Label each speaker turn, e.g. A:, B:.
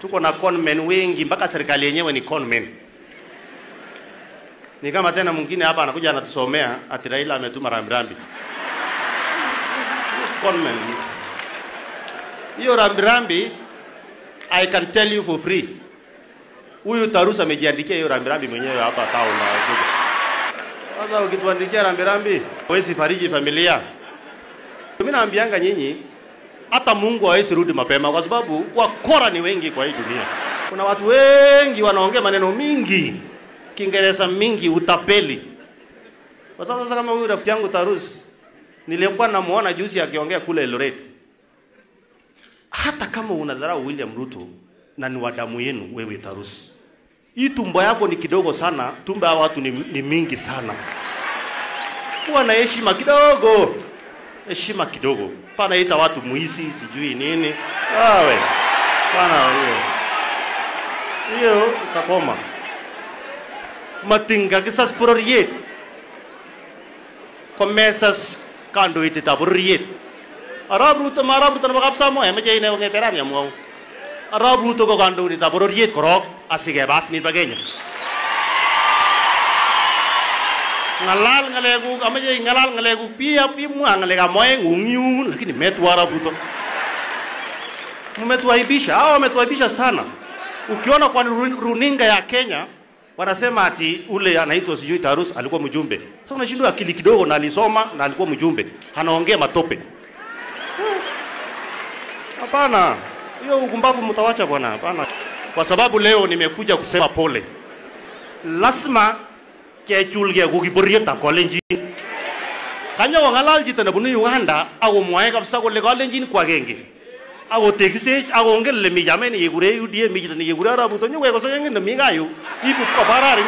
A: Tuko na conmen wengi mpaka serikali yenyewe ni conmen. Ni kama tena mwingine hapa anakuja anatusomea ati Raila ametuma rambirambi. Conmen. Hiyo rambirambi I can tell you for free. Huyu Tarus amejiandikia hiyo rambirambi mwenyewe hapa town na kuja. Sasa ukituandikia rambirambi, huwezi fariji familia. Mimi naambianga nyinyi hata Mungu hawezi rudi mapema kwa sababu wakora ni wengi kwa hii dunia. Kuna watu wengi wanaongea maneno mingi, Kiingereza mingi, utapeli. Kwa sababu sasa kama huyu rafiki yangu Tarus nilikuwa namuona juzi akiongea kule Eldoret. Hata kama unadharau William Ruto na ni wadamu yenu wewe Tarus, hii tumbo yako ni kidogo sana, tumbo ya watu ni mingi sana. Kuwa na heshima kidogo. Heshima kidogo. Pana ita watu muizi, sijui nini. Awe. Pana hiyo. Hiyo utakoma. Matinga kisas pororiet. Komesas kando iti tapororiet. Arab Ruto na makapsa mo, meja ina ngeteran ya mo. Arab Ruto ko kando iti tapororiet korok, asige bas ni bagenya. Ngalal ngalegu amaje ngalal ngalegu pia mu ngalega moe ngungiu lakini metu Arab Ruto. Mmetuaibisha, hao wametuaibisha sana. Ukiona kwa runinga ya Kenya wanasema ati ule anaitwa sijui Tarus alikuwa mjumbe. Sasa unashindwa akili kidogo na alisoma na alikuwa mjumbe. Anaongea matope. Hapana. Hiyo ukumbavu mtawacha bwana, hapana. Kwa sababu leo nimekuja kusema pole. Lazima kechulge kukiporieta kolenjin. Kanya wangalal chito nebunu Uganda ako mwae kabisa kole kolenjin kwa genge. Ako tekisech ako ngel le mi jamen yekure UDA mi chito ne yekure Arab Ruto nywe ko senge ne mi gayu. Ibu ko barari.